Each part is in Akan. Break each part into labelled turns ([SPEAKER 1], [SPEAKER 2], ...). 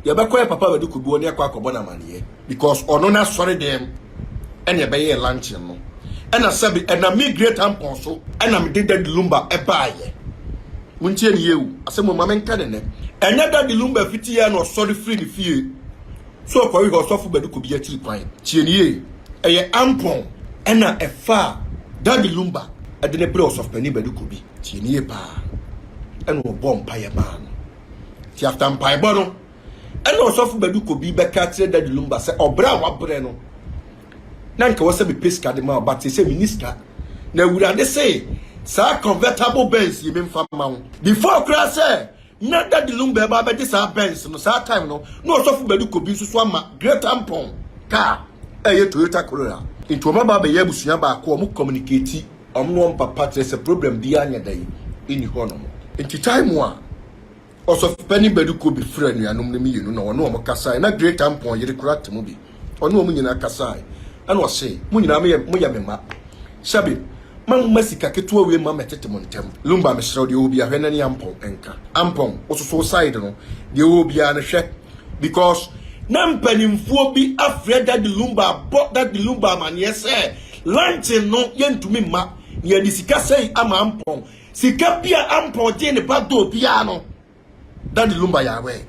[SPEAKER 1] ye be koye papa Badu Kobi woni akwa akobo na mane because ono na sori dem ene be ye lunch no ena sabi ena me Grèat Ampong so ena me did Lumba e baaye muntie ne yewu asemo ma menka ne enya da Lumba fiti ya no sori free ni fie so ko wi Osofo Badu Kobi ya tiri kwan tie ne ye eye Ampong ena efa da Lumba adene bre Osofo Badu Kobi tie ne ye pa ena obo mpaye ma no ti after mpaye bo no ena Osofo Badu Kobi be ka tire da Lumba se obra wa bre no nanka wose be peska de ma but say minister na wurade say sa convertible Benz ye memfa ma before cra say na da Lumba ba be sa Benz no sa time no Osofo Badu Kobi so ama Grèat Ampong car Toyota Corolla into ma ba be ye busua ba ko mu communicate no papa say problem di anya dai ini hono into time wa Osofo Badu Kobi friend ya no me yenu no no mo kasa na Grèat Ampong ye correct mo bi ono mo nyina kasa and was say, Munina Muyamema. Sabi, Man Messica Ketua we mamma tetemontem. Lumba Mr. the Obia Henany Ampong enka. Ampong also so side no, the Obia and a shek. Because Nampenim Fobi afraid that the Lumba bought that the Lumba man, yes, sir. Lantin no yen to me ma, near the Sika say am Ampong. Sika Pia Ampong Jane back door piano. That the Lumba Yahweh.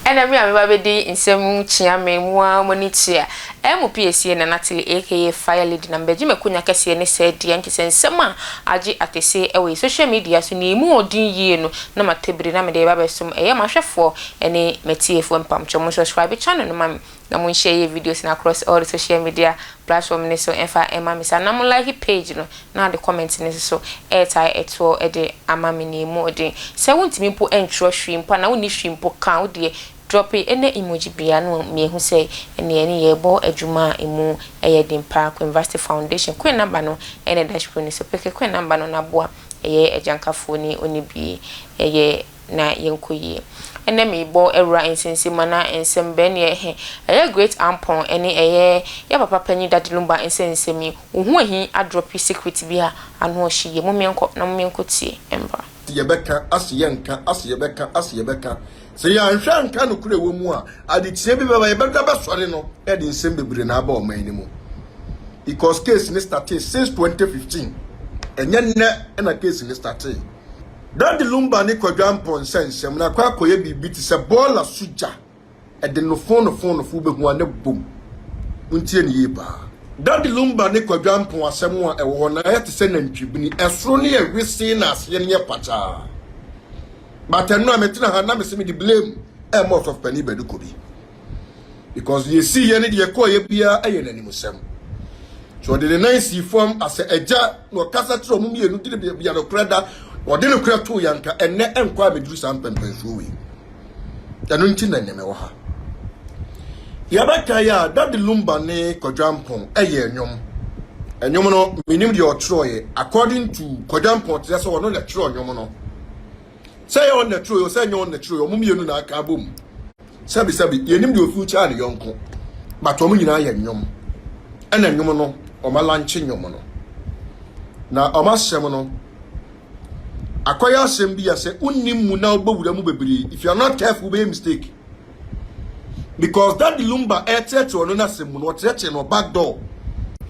[SPEAKER 2] And I'm Babedi in some chiame mua monitia. MPSC and Natalie aka Fire Lady number Jim Kunya Cassi said the Yankees and Sama Aji at the say away social media so ni more din ye no ma tebri na me de baba sum e ma hwefo ene metie fo mpam chomo subscribe channel no mam na mo share videos na across all the social media platform ne so enfa ema me sa na mo like page no na the comment ne so airtime eto e de amami ni mo din se wontimi po entro hwimpo na woni hwimpo kan wo de drop any emoji bia no me hu say ene ye bo adwuma emu eye dimpa University Foundation kwen number no ene dashboard ni so peke kwen number no na boa eye ejankafo ni oni bi eye na yenkoyi ene me bo ewura insensi mana ensembe ne eye Grèat Ampong ene eye ya papa panyi da Lumba insensi mi ohu ahi adrop secret bia anu ohye mo menko na mo menko tie emba
[SPEAKER 1] yebeka asiyebeka se ya nhwa nka no kure wo mu a aditie bi baba yebeka ba sore no e di nsem bebre na aba o man ni mu because case ni started since 2015 enye nne na case ni started that Lumba ni Kwadwo Ampong sensem na kwa koye bibi ti se bola suja e de no phone fu be hu ane bom untie ni yeba that Lumba ni Kwadwo Ampong asem a e wo na ya te se na ntwibini esoro ne ye wisi na ase ne ye pacha. But I know I'm the blame Osofo Badu Kobi. Because you see any the call bia ayenimusem. So the nice form as a ja no kasa tro mu mienu di bia no kreda or de no kra to yanka enne enkwa medru sampempen so we. Anu nti na neme wo ha. Yabaka ya that Lumba ne Kwadwo Ampong enwom. Enwom no minim de otroye according to Kwadwo Ampong say so no le tro enwom no. Say on the true, say on the true, Mumianu na kabum. Sabi, ye nim do future and yonko. But Omina yum. And then yomono, or my lunching yomono. Now, Oma Semono. Acquire Sembia say, Unim now bobby. If you are not careful, be a mistake. Because that Lumba air church or no semun or church or back door.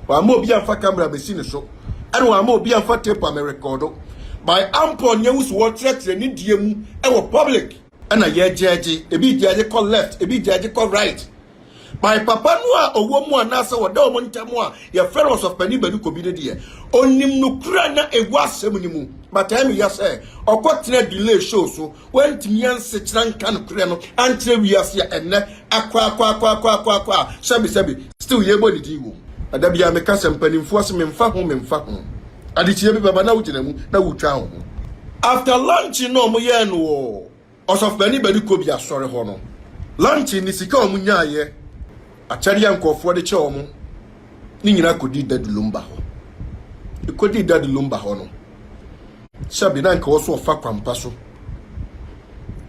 [SPEAKER 1] Or more be a fat camera be seen so. And one more be a fat tape on my record. By Ampong news what threats and idiom and public and a year judge a bit judge call left a bit judge call right by Papa Noa or woman nasa or Domon Tamoa your fellows of Badu Kobi dear only no crana a was seminimu but I mean yes or what delay show so when Timian Sitran can crano until we are here and aqua sabi still ye body do Adabia make us and penny force me fa home Adichie bi baba na wutinemu na wutwa ho. After lunch no mo ye no Osofo Badu Kobi asore ho no. Lunch ni sika o munya ye. Achari yankofo de che o mo. Ni nyina kodi da Lumba ho. E kodi da Lumba ho no. Sabi na nka wo so fa kwampa so.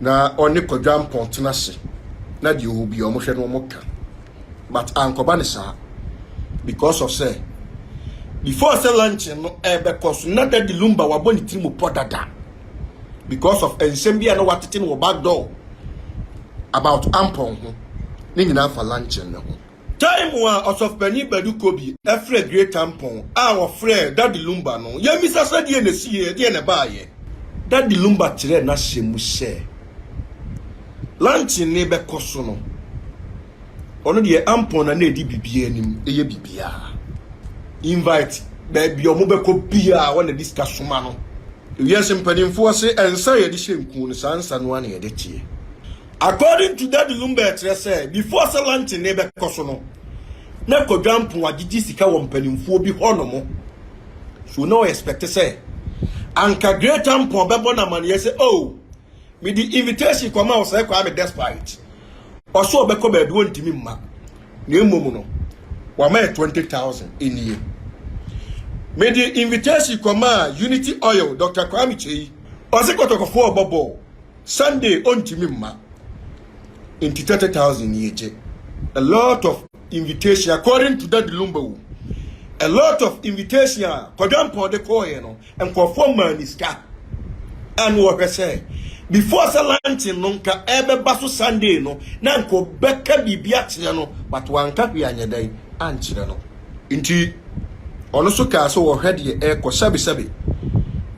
[SPEAKER 1] Na oni Kwadwo Ampong tenase. Na di obi o mo hwe no mo ka. but ankobanisa because of say before say lunch no because not that the Lumba wa boni trimu podada because of ensembia no watete no back door about Ampong ni nyina for lunch no time wa Osofo Badu Kobi efre Grèat Ampong our friend that the Lumba no ya misa say die na sie die na ba ye that the Lumba tire na shemu share lunch ni be koso no ono de Ampong na edi bibia nim eye bibia invite baby omobeko bia when discuss no yes mpanimfo say ensa ye de hyenku no sansa no ane ye de tie according to that Lumba say before say lunch ne be koso no na kodwampo agigi sika wo mpanimfo bi hono so no expect say anka Grèat Ampong bebo na man ye say oh me the invitation come out say kwa me despite oso obeko be do ntimi mma na emom no wa ma 20,000 in year. May the invitation come Unity Oil, dr0ps. Osekoto for Bobo. Sunday on Timima. Into 30,000 year. A lot of invitation according to that Lumba. A lot of invitation. Kodampo de koyeno and perform maniska. And what I say. Before Salantin nonka ebe basu Sunday no. Nanko beka bibiatiano. But one kapi anyadai. Anchirano. Inti ono so ka so wo hwede e ko sabi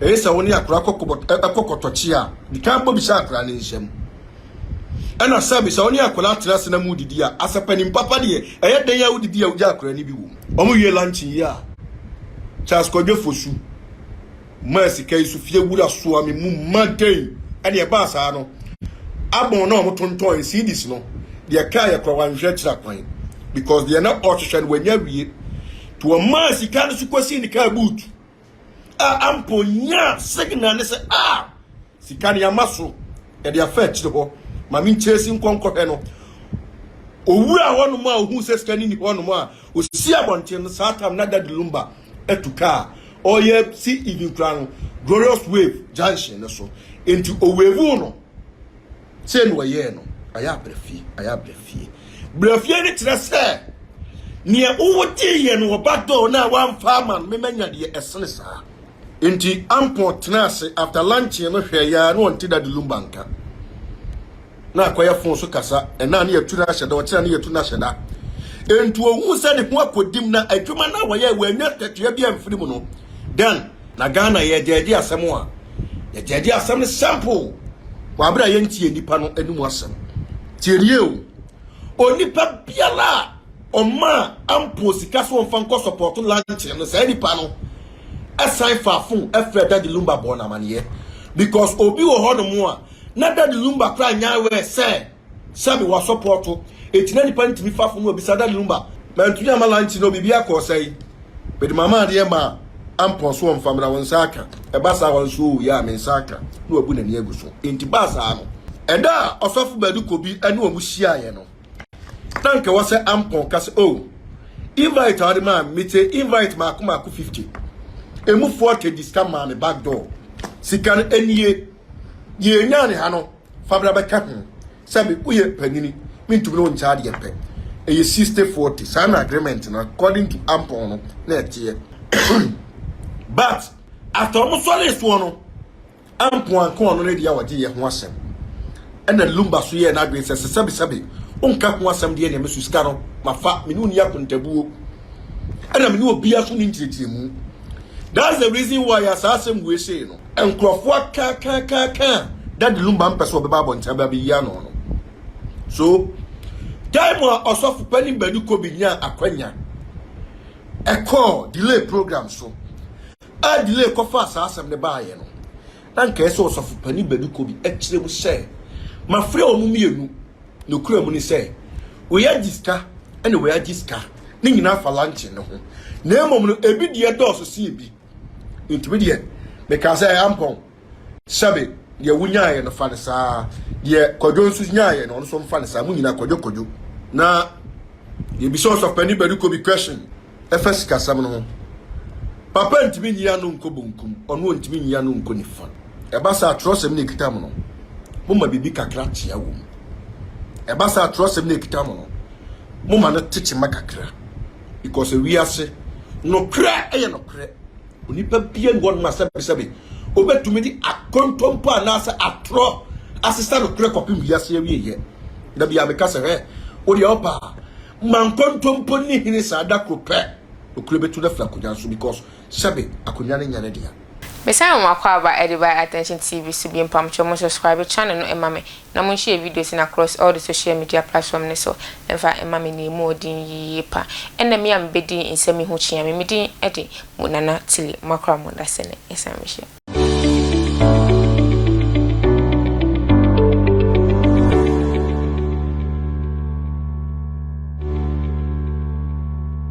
[SPEAKER 1] e sa woni akra kokotochi a di kan bo bi sa akra ne nhyem ana sabi sa woni akra atrase na mu didi a asapanim papa de e den ya udidi a uja akra ni bi wo omo ye lunch yi a chas ko fosu masi kai su fie wura so ami mu maden ene e ba sa no abon na omo tonton CDs no de kai akra wan hwe kira kwan because they are not auction when you read to a man si kan su kwesi ni ka ábout amponya signal ne say si kan ya maso e de afet ho ma min chesi nkonko he no owura wonu ma ohu se skani ni wonu ma o si abonten sa tam na that Lumba etuka o ye si even crown glorious wave junction so into owevu no se no ye no aya brefi brefie ni tira se ne uwoti ye no bado na wan farmer me manya de esene sa enti Ampong tenase after lunch no hwe ya no onti da Lumba nka na akoya fon so kasa na ne yatu na hyeda o tira ne yatu na hyeda enti owu se de ho akodim na adwuma na woye wanya tetua bia mfiri mu no then na Ghana ye jeje asem a ye jeje asem ne sample wa bra ye ntie nipa no animu asem tierie o onipa biala oma Ampong sika so mfa nko support lunch no say nipa no assign fafun efre that Lumba born amaniye because obi wo ho no mu a na that Lumba kra nya we say sabi wa support etina nipa ntimi fafun obi sa that Lumba mantunya ma lunch no bibia ko say bedi mama de ma Ampong so mfa mra won saka e basa won so ya men saka no obu na ne aguso enti basa no eda Osofo Badu Kobi ene omu hia ye no Thank you, what's Ampong? Cause invite our man, me invite Maku 50. A move forward to this come man back door. Sikan any ye nyani hano, Fabra Captain. Sabi uye penini, mean to know in charge ye pay. A 60-40, some agreement according to Ampong net year. But after almost all this one, Ampong come already our dear Wasem. And the Lumba suye and agrees as a sabi. Onka kwa samde ne mesu sika no mafa me nu ya kontabuo ana me nu obi aso ni ntietiemu. That's the reason why asasem we say no enkrofo ka that Lumba mpeso be babo ntaba be ya no no so time Osofo Badu Kobi nya akwanya delay program so a delay ko fa asasem ne baaye no anka eso Osofo Badu Kobi ekire mu say ma frɛ o mu mienu no kura mu ni say we ya diska ene we ya diska ni nyina fa lunch no ho na emom no ebi de dɔɔso si ebi ntumi de because Ampong sabe ye wunya ye no fa ne saa ye kodwo nsu nya ye no no so mfa ne saa mu nyina kodwo na ye bi so of Badu Kobi question efes kasam no papa ntumi nyia no nko bonkum ɔno ntumi nyia no nko nifa eba sa trosem ne kitam no mo ma bibi kakra tia wo eba sa trosem ne kitam no Moma no tete makakra because we ase no kra eye no kra onipa bia ngon ma sabe obetumi di akontompo anasa atro asista no kra kopim wiase awieye da bia me kase he odi opa man kontompo ni hini sa da krope okre betu da flakonya so because sabe akonya ne nyane dia.
[SPEAKER 2] Besides Makwa Ediba Attention TV, so be in subscribe to channel no emame. Na mun share videos in across all the social media platforms so emfa emame ni mo din yipa. Ena me am bedi in semi hu chia me din edi munana tili makwa mo da sene esam share.